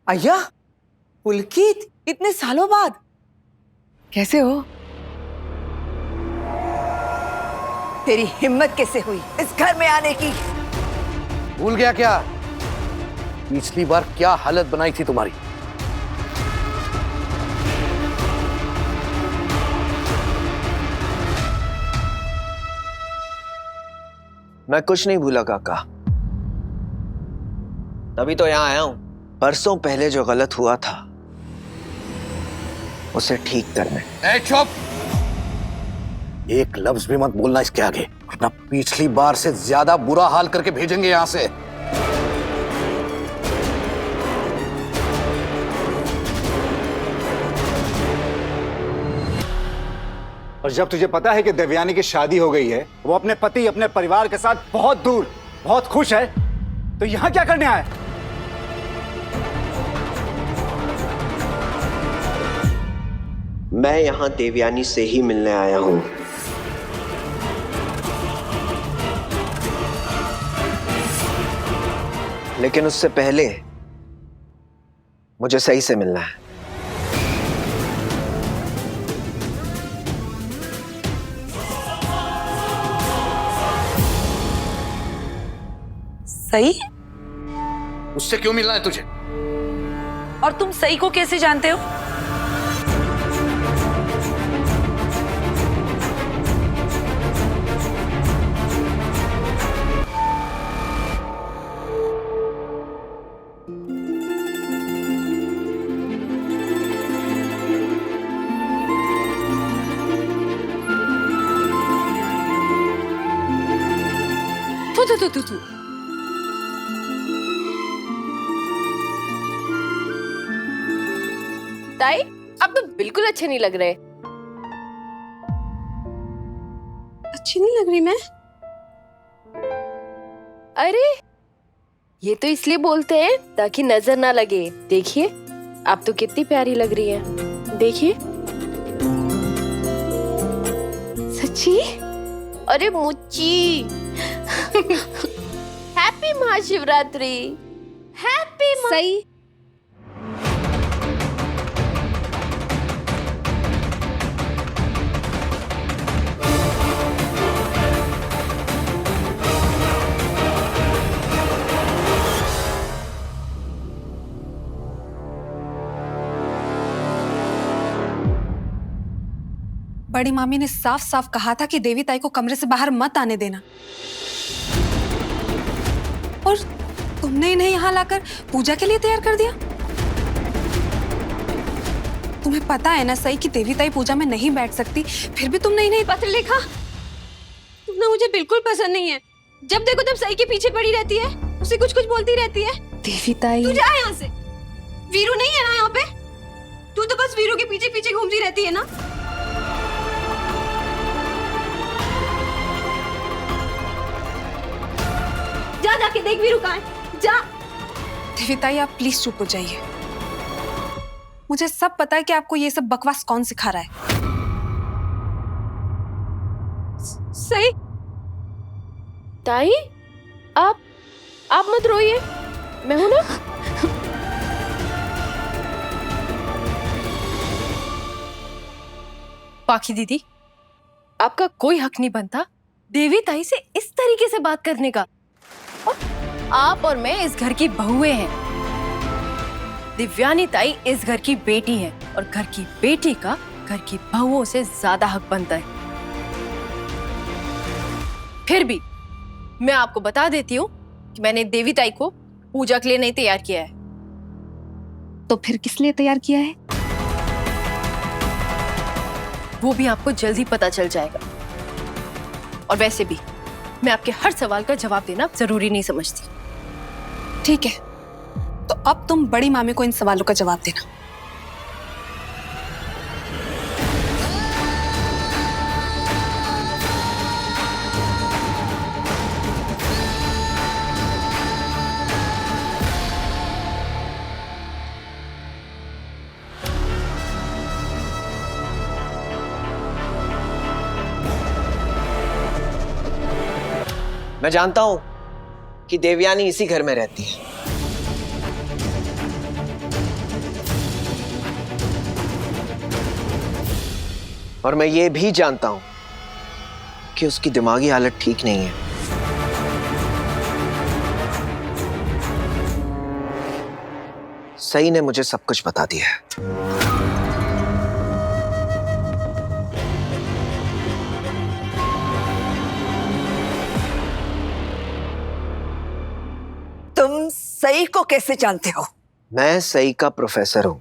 अय्या, पुलकित, इतने सालों बाद कैसे हो? तेरी हिम्मत कैसे हुई इस घर में आने की? भूल गया क्या पिछली बार क्या हालत बनाई थी तुम्हारी? मैं कुछ नहीं भूला काका, तभी तो यहां आया हूं। परसों पहले जो गलत हुआ था उसे ठीक करने। ए चुप! एक लफ्ज भी मत बोलना इसके आगे, वरना पिछली बार से ज्यादा बुरा हाल करके भेजेंगे यहां से। और जब तुझे पता है कि देवयानी की शादी हो गई है, वो अपने पति अपने परिवार के साथ बहुत दूर बहुत खुश है, तो यहां क्या करने आया? मैं यहां देवयानी से ही मिलने आया हूं। लेकिन उससे पहले मुझे सही से मिलना है। सही? उससे क्यों मिलना है तुझे? और तुम सही को कैसे जानते हो? तू ताई, आप तो बिल्कुल अच्छे नहीं लग रहे। अच्छी नहीं लग रही मैं? अरे ये तो इसलिए बोलते हैं ताकि नजर ना लगे। देखिए आप तो कितनी प्यारी लग रही हैं। देखिए। सच्ची? अरे मुच्ची। हैप्पी महाशिवरात्रि। हैप्पी सही। बड़ी मामी ने साफ साफ कहा था कि देवी ताई को कमरे से बाहर मत आने देना, और तुमने इन्हें यहाँ लाकर पूजा के लिए तैयार कर दिया। तुम्हें पता है ना सही कि देवी ताई पूजा में नहीं बैठ सकती, फिर भी तुमने इन्हें पत्र लिखा। तुमने मुझे बिल्कुल पसंद नहीं है। जब देखो तब सही के पीछे पड़ी रहती है, उसे कुछ कुछ बोलती रहती है। देवी ताई, तू जा यहाँ से। वीरू नहीं है ना यहाँ पे? तू तो बस वीरू के पीछे पीछे घूमती रहती है ना। जा जाके देख वीरू कहाँ है, जा। देवी ताई आप प्लीज चुप हो जाइए। मुझे सब पता है कि आपको ये सब बकवास कौन सिखा रहा है। सही। ताई, आप मत रोइए, मैं हूं ना। पाखी दीदी, आपका कोई हक नहीं बनता देवी ताई से इस तरीके से बात करने का। आप और मैं इस घर की बहुएं हैं। दिव्यानी ताई इस घर की बेटी है, और घर की बेटी का घर की बहुओं से ज्यादा हक बनता है। फिर भी मैं आपको बता देती हूँ कि मैंने देवी ताई को पूजा के लिए नहीं तैयार किया है। तो फिर किस लिए तैयार किया है? वो भी आपको जल्दी पता चल जाएगा। और वैसे भी मैं आपके हर सवाल का जवाब देना जरूरी नहीं समझती। ठीक है, तो अब तुम बड़ी मामी को इन सवालों का जवाब देना। मैं जानता हूं कि देवयानी इसी घर में रहती है, और मैं ये भी जानता हूं कि उसकी दिमागी हालत ठीक नहीं है। सई ने मुझे सब कुछ बता दिया है। तुम सई को कैसे जानते हो? मैं सई का प्रोफेसर हूं।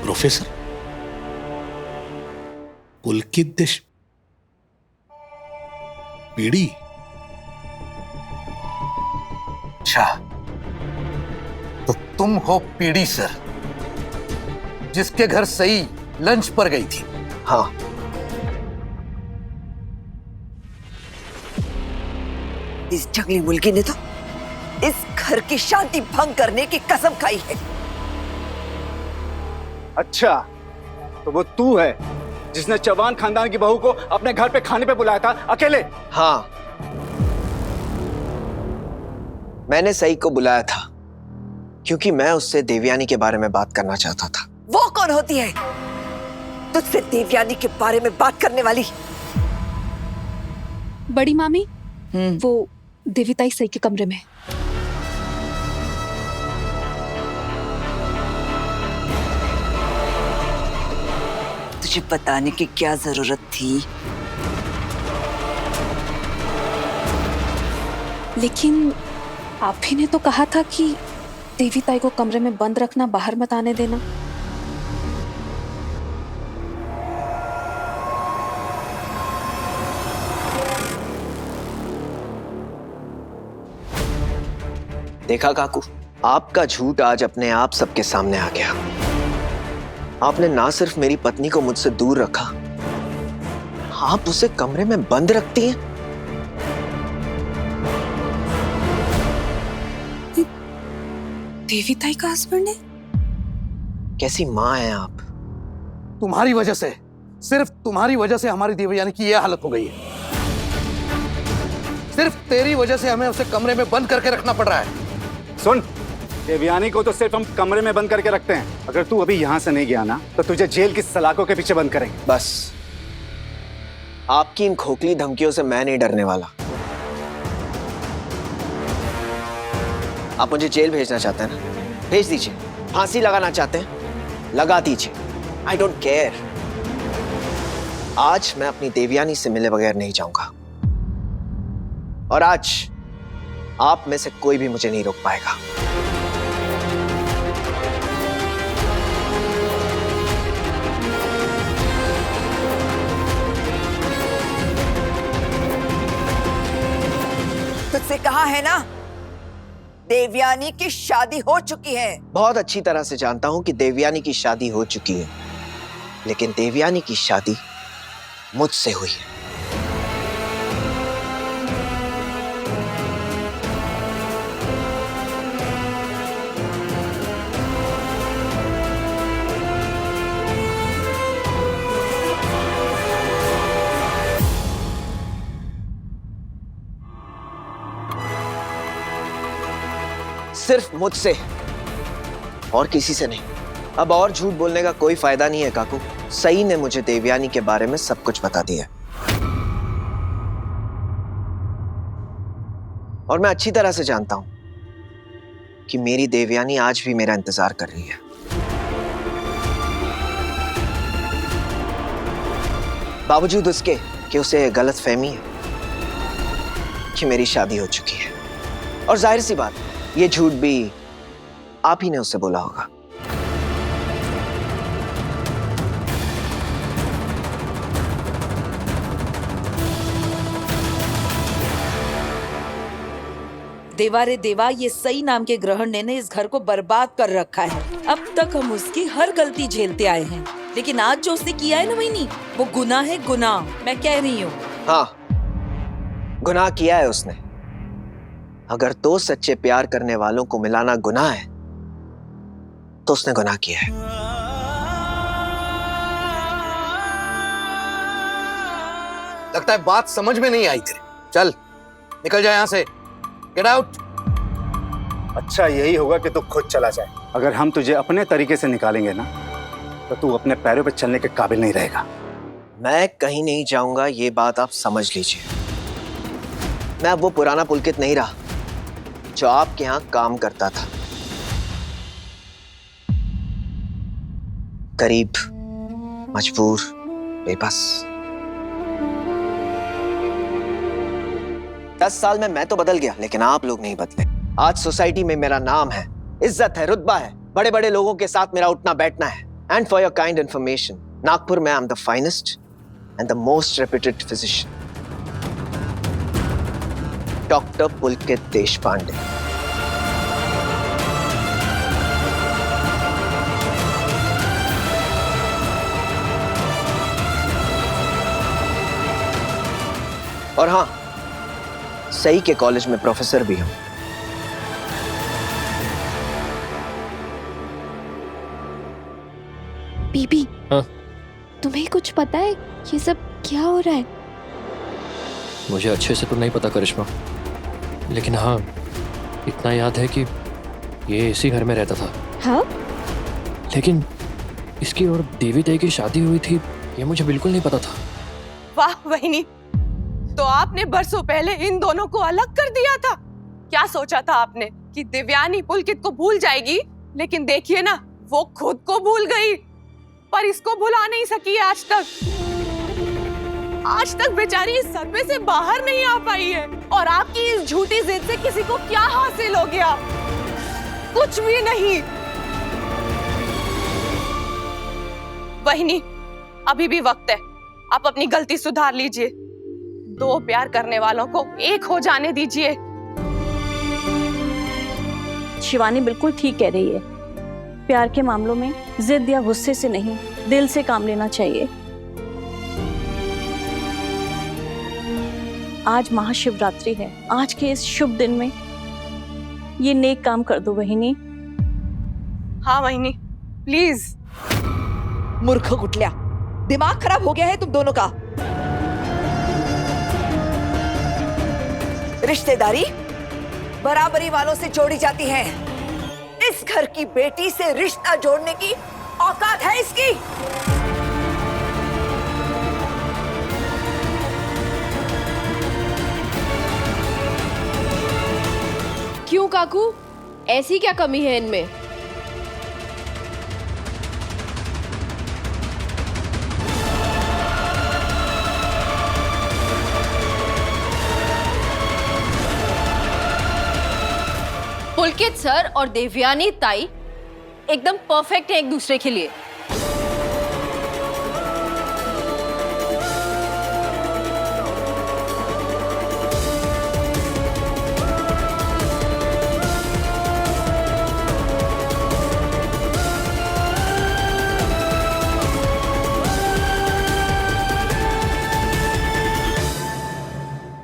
प्रोफेसर पुलकित देश पीड़ी। अच्छा, तो तुम हो पीडी सर, जिसके घर सई लंच पर गई थी। हाँ, इस जंगली मुर्गी ने तो इस घर की शांति भंग करने की कसम खाई है। अच्छा, तो वो तू है जिसने चौहान खानदान की बहू को अपने घर पे खाने पे बुलाया था अकेले? हाँ, मैंने सई को बुलाया था क्योंकि मैं उससे देवयानी के बारे में बात करना चाहता था। वो कौन होती है तुझसे देवयानी के बारे में बात करने वाली? बड़ी मामी, वो देविताई सई के कमरे में। तुझे बताने की क्या जरूरत थी? लेकिन आप ही ने तो कहा था कि देविताई को कमरे में बंद रखना, बाहर मत आने देना। देखा काकू, आपका झूठ आज अपने आप सबके सामने आ गया। आपने ना सिर्फ मेरी पत्नी को मुझसे दूर रखा, आप उसे कमरे में बंद रखती हैं। देविताई का हस्बैंड है? कैसी माँ हैं आप? तुम्हारी वजह से, सिर्फ तुम्हारी वजह से हमारी देवयानी की यह हालत हो गई है। सिर्फ तेरी वजह से हमें उसे कमरे में बंद करके रखना पड़ रहा है। सुन, देवयानी को तो सिर्फ हम कमरे में बंद करके रखते हैं। अगर तू अभी यहां से नहीं गया ना, तो तुझे जेल की सलाखों के पीछे बंद करेंगे। बस, आपकी इन खोखली धमकियों से मैं नहीं डरने वाला। आप मुझे जेल भेजना चाहते हैं ना, भेज दीजिए। फांसी लगाना चाहते हैं, लगा दीजिए। I don't care. आज मैं अपनी देवयानी से मिले बगैर नहीं जाऊंगा, और आज आप में से कोई भी मुझे नहीं रोक पाएगा। तुझसे कहा है ना, देवयानी की शादी हो चुकी है। बहुत अच्छी तरह से जानता हूं कि देवयानी की शादी हो चुकी है, लेकिन देवयानी की शादी मुझसे हुई है। सिर्फ मुझसे और किसी से नहीं। अब और झूठ बोलने का कोई फायदा नहीं है काकू। सई ने मुझे देवयानी के बारे में सब कुछ बता दिया, और मैं अच्छी तरह से जानता हूं कि मेरी देवयानी आज भी मेरा इंतजार कर रही है। बावजूद उसके कि उसे गलतफहमी है कि मेरी शादी हो चुकी है, और जाहिर सी बात, ये झूठ भी आप ही ने उससे बोला होगा। देवा रे देवा, ये सई नाम के ग्रहण ने इस घर को बर्बाद कर रखा है। अब तक हम उसकी हर गलती झेलते आए हैं, लेकिन आज जो उसने किया है ना वहीनी, वो गुनाह है, गुनाह। मैं कह रही हूँ। हाँ, गुनाह किया है उसने। अगर दो सच्चे प्यार करने वालों को मिलाना गुनाह है, तो उसने गुनाह किया है। लगता है बात समझ में नहीं आई तेरे। चल निकल जा यहाँ से, गेट आउट। अच्छा यही होगा कि तू खुद चला जाए। अगर हम तुझे अपने तरीके से निकालेंगे ना तो तू अपने पैरों पे चलने के काबिल नहीं रहेगा। मैं कहीं नहीं जाऊंगा, ये बात आप समझ लीजिए। मैं अब वो पुराना पुलकित नहीं रहा जो आपके यहाँ काम करता था। गरीब, मजबूर, बेबस। 10 साल में मैं तो बदल गया, लेकिन आप लोग नहीं बदले। आज सोसाइटी में मेरा नाम है, इज्जत है, रुतबा है, बड़े बड़े लोगों के साथ मेरा उठना बैठना है। And for your kind information, Nagpur में I am the finest and the most reputed physician, doctor Pulkit Deshpande. और हाँ, सही के कॉलेज में प्रोफेसर भी हूं। बीबी, हाँ? तुम्हें कुछ पता है ये सब क्या हो रहा है? मुझे अच्छे से तो नहीं पता करिश्मा, लेकिन हाँ इतना याद है कि ये इसी घर में रहता था। हाँ? लेकिन इसकी और देवी ताई की शादी हुई थी ये मुझे बिल्कुल नहीं पता था। वाह वहिनी, तो आपने बरसों पहले इन दोनों को अलग कर दिया था। क्या सोचा था आपने कि देवयानी पुलकित को भूल जाएगी, लेकिन देखिए ना, वो खुद को भूल गई, पर इसको भुला नहीं सकी आज तक। आज तक बेचारी इस सदमे से बाहर नहीं आ पाई है। और आपकी इस झूठी जिद से किसी को क्या हासिल हो गया? कुछ भी नहीं। वहिनी, अभी भी वक्त है, आप अपनी गलती सुधार लीजिए। दो प्यार करने वालों को एक हो जाने दीजिए। शिवानी बिल्कुल ठीक कह रही है। प्यार के मामलों में जिद या गुस्से से नहीं, दिल से काम लेना चाहिए। आज महाशिवरात्रि है, आज के इस शुभ दिन में ये नेक काम कर दो बहिनी। हाँ वहिनी, प्लीज। मूर्ख कुटल्या, दिमाग खराब हो गया है तुम दोनों का। रिश्तेदारी बराबरी वालों से जोड़ी जाती है। इस घर की बेटी से रिश्ता जोड़ने की औकात है इसकी। क्यों काकू, ऐसी क्या कमी है इनमें? पुलकित सर और देवयानी ताई एकदम परफेक्ट है एक दूसरे के लिए।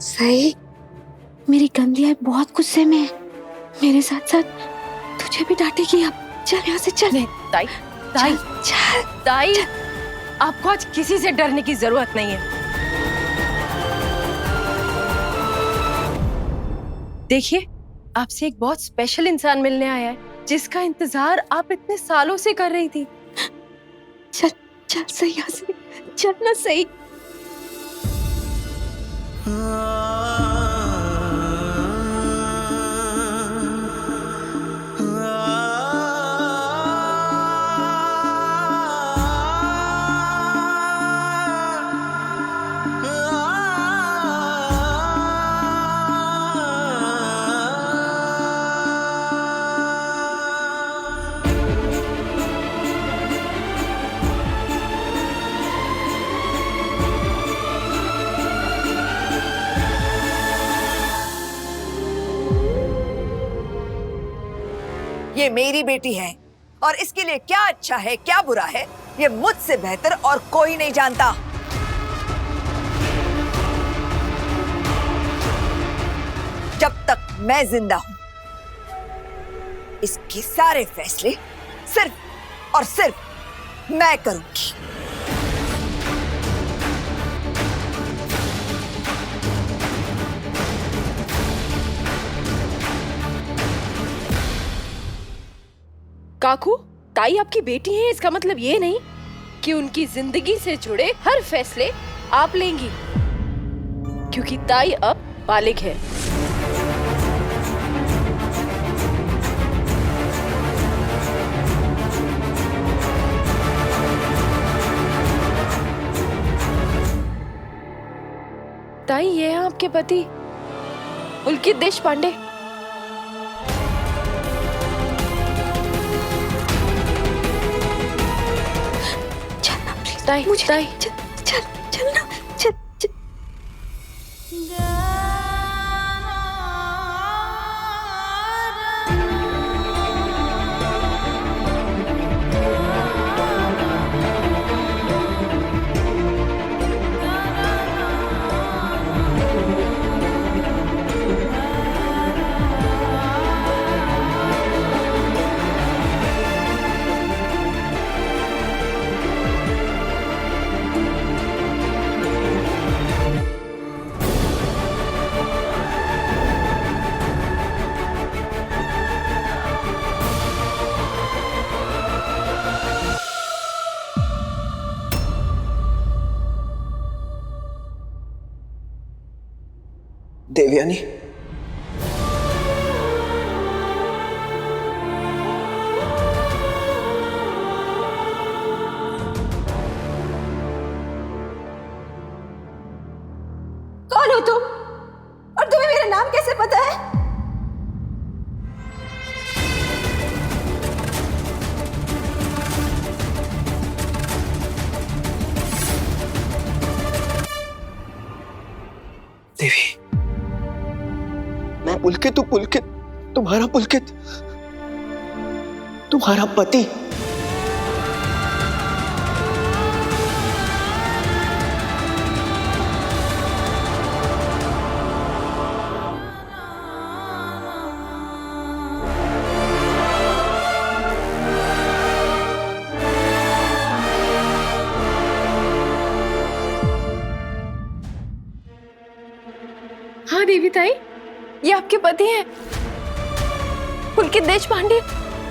सही, मेरी गंदी बहुत गुस्से में है। मेरे साथ साथ तुझे भी डांटेगी अब। चल यहाँ से चल। ताई, ताई, चल, ताई, आपको आज किसी से डरने की जरूरत नहीं है। देखिए, आपसे एक बहुत स्पेशल इंसान मिलने आया है, जिसका इंतजार आप इतने सालों से कर रही थी। चल चल सही, यहाँ से चल ना सही। ये मेरी बेटी है और इसके लिए क्या अच्छा है क्या बुरा है ये मुझसे बेहतर और कोई नहीं जानता। जब तक मैं जिंदा हूं इसके सारे फैसले सिर्फ और सिर्फ मैं करूंगी। काकू, ताई आपकी बेटी है, इसका मतलब ये नहीं कि उनकी जिंदगी से जुड़े हर फैसले आप लेंगी, क्योंकि ताई अब बालिग है। ताई, ये है आपके पति पुलकित देशपांडे। ताई, ताई, चल ना, चल। देवयानी, कौन हो तुम? और तुम्हें मेरा नाम कैसे पता है? देवी, मैं पुलकित हूँ, पुलकित, तुम्हारा पुलकित, तुम्हारा पति। हाँ देवी ताई, ये आपके पति हैं, पुलकित देशपांडे।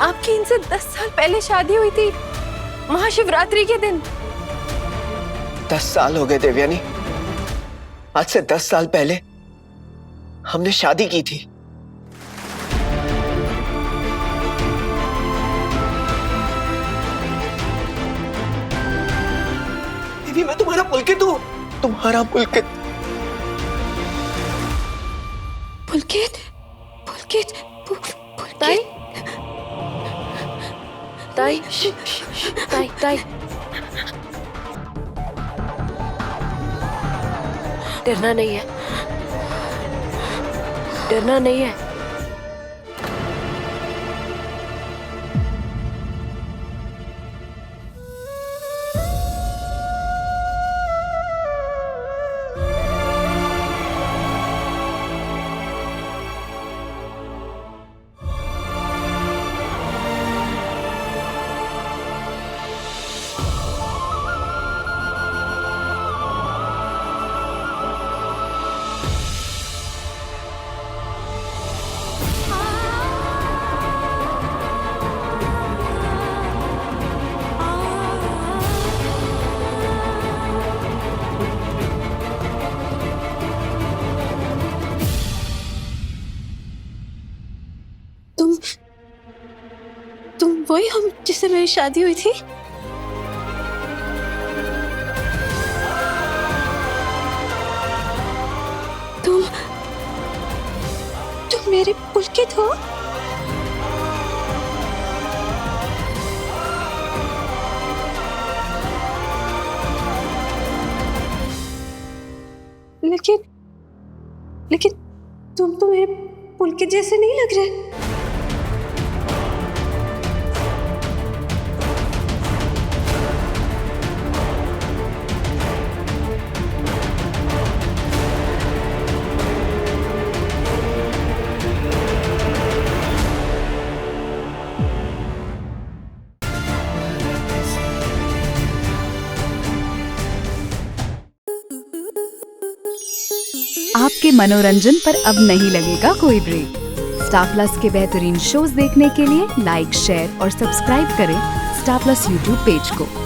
आपकी इनसे 10 साल पहले शादी हुई थी, महाशिवरात्रि के दिन। 10 साल हो गए देवयानी। आज से 10 साल पहले हमने शादी की थी। देवी, मैं तुम्हारा पुलकित हूँ, तुम्हारा पुलकित। पुलकित, पुलकित, पुलकित। ताई, ताई, ताई, ताई, डरना नहीं है, डरना नहीं है। तुम वही हम जिससे मेरी शादी हुई थी? तुम मेरे पुलकित हो? लेकिन तुम तो मेरे पुलकित जैसे नहीं लग रहे। आपके मनोरंजन पर अब नहीं लगेगा कोई ब्रेक। स्टार प्लस के बेहतरीन शोज देखने के लिए लाइक, शेयर और सब्सक्राइब करें स्टार प्लस यूट्यूब पेज को।